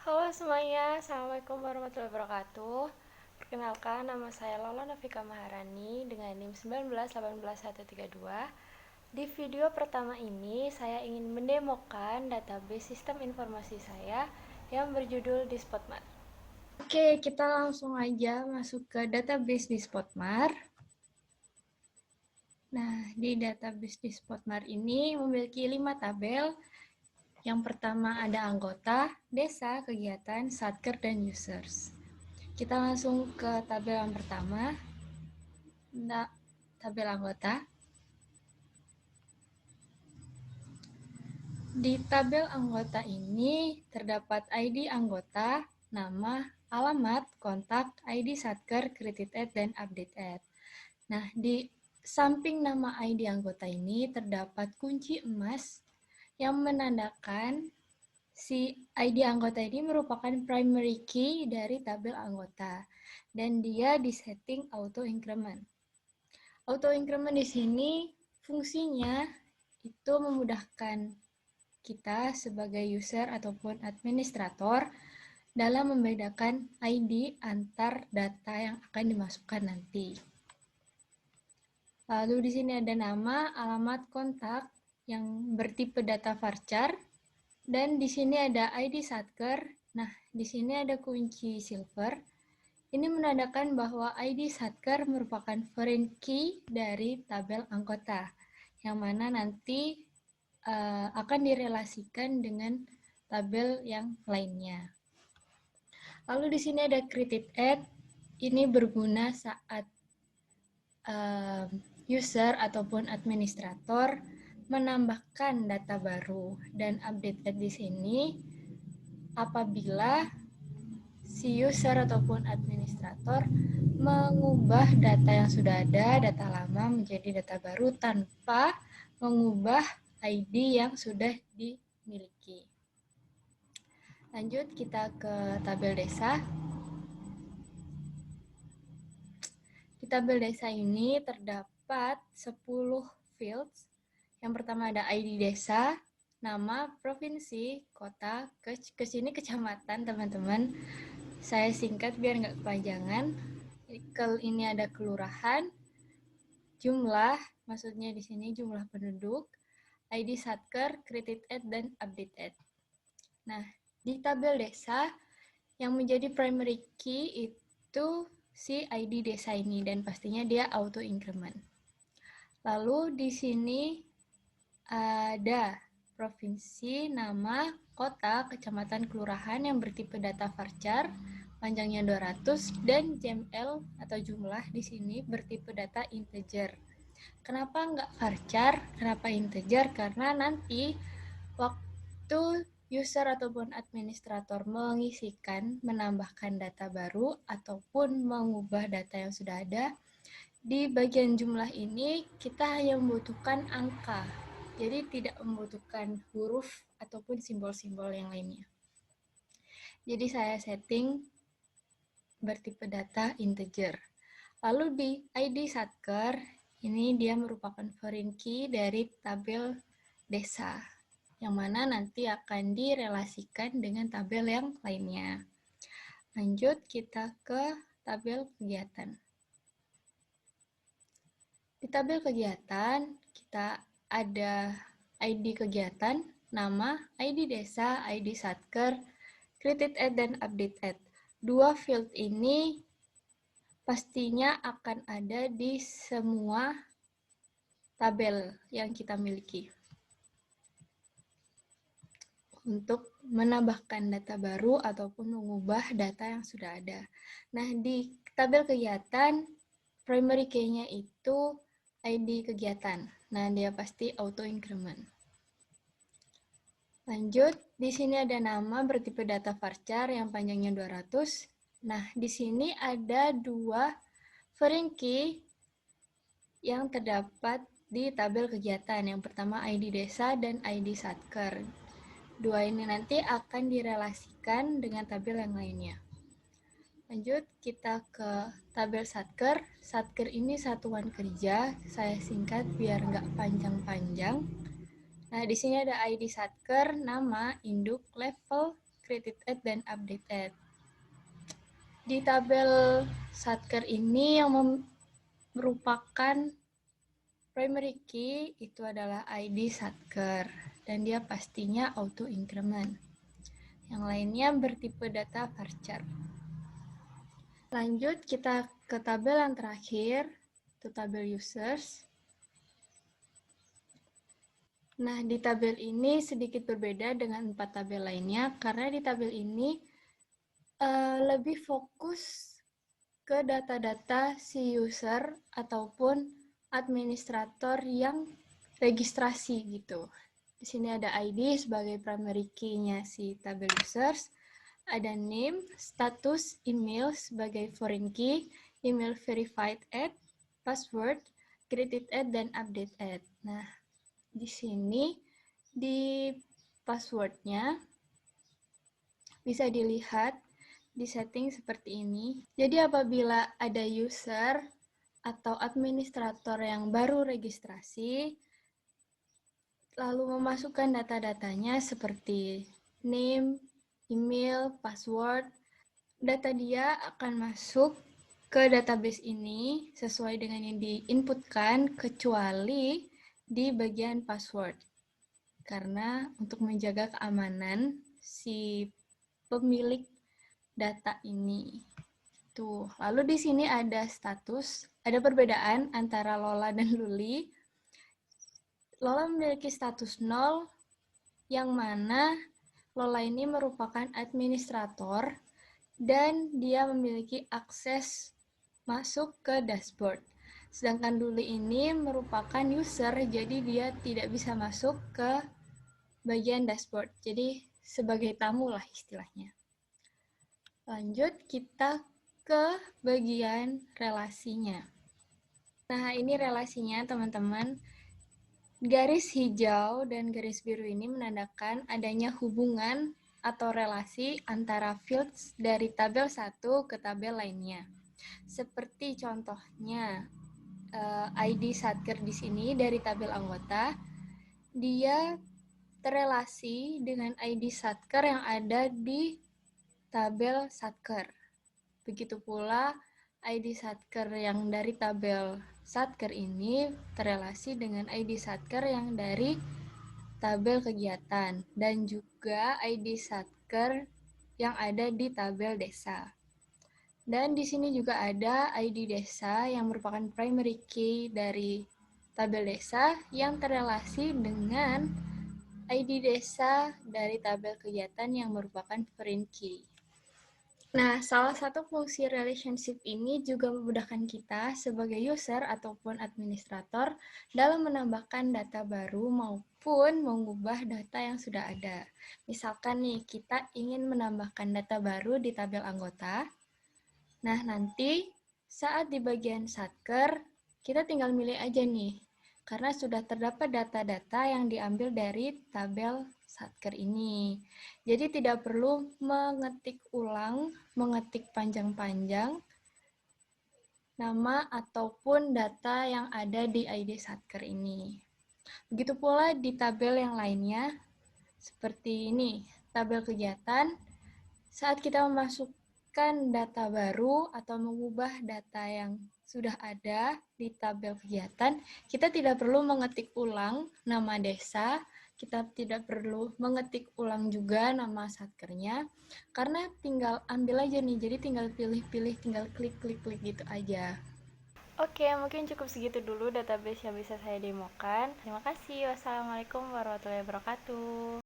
Halo semuanya, Assalamualaikum warahmatullahi wabarakatuh. Perkenalkan, nama saya Lola Novika Maharani dengan NIM 1918132. Di video pertama ini, saya ingin mendemokan database sistem informasi saya yang berjudul Dispotmar. Oke, kita langsung aja masuk ke database Dispotmar. Nah, di database Dispotmar ini memiliki 5 tabel. Yang pertama ada anggota, desa, kegiatan, satker, dan users. Kita langsung ke tabel yang pertama. Nah, tabel anggota. Di tabel anggota ini terdapat ID anggota, nama, alamat, kontak, ID satker, created add, dan update add. Nah, di samping nama ID anggota ini terdapat kunci emas yang menandakan si ID anggota ini merupakan primary key dari tabel anggota dan dia disetting auto increment. Auto increment di sini fungsinya itu memudahkan kita sebagai user ataupun administrator dalam membedakan ID antar data yang akan dimasukkan nanti. Lalu di sini ada nama, alamat, kontak yang bertipe data varchar. Dan di sini ada ID satker. Nah, di sini ada kunci silver. Ini menandakan bahwa ID satker merupakan foreign key dari tabel anggota, yang mana nanti akan direlasikan dengan tabel yang lainnya. Lalu di sini ada created add. Ini berguna saat user ataupun administrator menambahkan data baru, dan update add di sini apabila si user ataupun administrator mengubah data yang sudah ada, data lama menjadi data baru tanpa mengubah ID yang sudah dimiliki. Lanjut kita ke tabel desa. Di tabel desa ini terdapat 10 fields. Yang pertama ada ID desa, nama, provinsi, kota, ke sini kecamatan teman-teman. Saya singkat biar nggak kepanjangan. Ini ada kelurahan, jumlah, maksudnya di sini jumlah penduduk, ID satker, created add, dan update add. Nah, di tabel desa yang menjadi primary key itu si ID desa ini, dan pastinya dia auto increment. Lalu di sini ada provinsi, nama, kota, kecamatan, kelurahan yang bertipe data varchar, panjangnya 200, dan JML atau jumlah di sini bertipe data integer. Kenapa nggak varchar? Kenapa integer? Karena nanti waktu user ataupun administrator mengisikan, menambahkan data baru, ataupun mengubah data yang sudah ada, di bagian jumlah ini kita hanya membutuhkan angka. Jadi tidak membutuhkan huruf ataupun simbol-simbol yang lainnya. Jadi saya setting bertipe data integer. Lalu di ID satker, ini dia merupakan foreign key dari tabel desa, yang mana nanti akan direlasikan dengan tabel yang lainnya. Lanjut kita ke tabel kegiatan. Di tabel kegiatan, kita ada ID kegiatan, nama, ID desa, ID satker, created add, dan update add. Dua field ini pastinya akan ada di semua tabel yang kita miliki untuk menambahkan data baru ataupun mengubah data yang sudah ada. Nah, di tabel kegiatan, primary key-nya itu ID kegiatan. Nah, dia pasti auto increment. Lanjut, di sini ada nama bertipe data varchar yang panjangnya 200. Nah, di sini ada dua foreign key yang terdapat di tabel kegiatan. Yang pertama ID desa dan ID satker. Dua ini nanti akan direlasikan dengan tabel yang lainnya. Lanjut, kita ke tabel satker. Satker ini satuan kerja. Saya singkat biar nggak panjang-panjang. Nah, di sini ada ID satker, nama, induk, level, created at, dan update at. Di tabel Satker ini yang merupakan primary key itu adalah ID Satker, dan dia pastinya auto increment. Yang lainnya bertipe data varchar. Lanjut kita ke tabel yang terakhir, itu tabel users. Nah, di tabel ini sedikit berbeda dengan 4 tabel lainnya, karena di tabel ini lebih fokus ke data-data si user ataupun administrator yang registrasi gitu. Di sini ada ID sebagai primary key-nya si tabel users, ada name, status, email sebagai foreign key, email verified at, password, created at, dan update at. Nah, di sini di passwordnya bisa dilihat di setting seperti ini. Jadi apabila ada user atau administrator yang baru registrasi, lalu memasukkan data-datanya seperti name, email, password, data dia akan masuk ke database ini sesuai dengan yang diinputkan, kecuali di bagian password. Karena untuk menjaga keamanan si pemilik data ini. Tuh, lalu di sini ada status, ada perbedaan antara Lola dan Luli. Lola memiliki status 0, yang mana Lola ini merupakan administrator dan dia memiliki akses masuk ke dashboard. Sedangkan Luli ini merupakan user, jadi dia tidak bisa masuk ke bagian dashboard. Jadi sebagai tamu lah istilahnya. Lanjut kita ke bagian relasinya. Nah, ini relasinya teman-teman. Garis hijau dan garis biru ini menandakan adanya hubungan atau relasi antara fields dari tabel satu ke tabel lainnya. Seperti contohnya ID Satker di sini dari tabel anggota, dia terrelasi dengan ID Satker yang ada di tabel Satker. Begitu pula ID Satker yang dari tabel Satker ini terrelasi dengan ID Satker yang dari tabel kegiatan dan juga ID Satker yang ada di tabel desa. Dan di sini juga ada ID desa yang merupakan primary key dari tabel desa yang terrelasi dengan ID desa dari tabel kegiatan yang merupakan foreign key. Nah, salah satu fungsi relationship ini juga memudahkan kita sebagai user ataupun administrator dalam menambahkan data baru maupun mengubah data yang sudah ada. Misalkan nih, kita ingin menambahkan data baru di tabel anggota. Nah, nanti saat di bagian Satker, kita tinggal milih aja nih, karena sudah terdapat data-data yang diambil dari tabel Satker ini. Jadi tidak perlu mengetik ulang, mengetik panjang-panjang nama ataupun data yang ada di ID Satker ini. Begitu pula di tabel yang lainnya, seperti ini, tabel kegiatan. Saat kita memasukkan data baru atau mengubah data yang sudah ada di tabel kegiatan, kita tidak perlu mengetik ulang nama desa, kita tidak perlu mengetik ulang juga nama satkernya, karena tinggal ambil aja nih, jadi tinggal pilih-pilih, tinggal klik-klik gitu aja. Oke, mungkin cukup segitu dulu database yang bisa saya demokan. Terima kasih. Wassalamualaikum warahmatullahi wabarakatuh.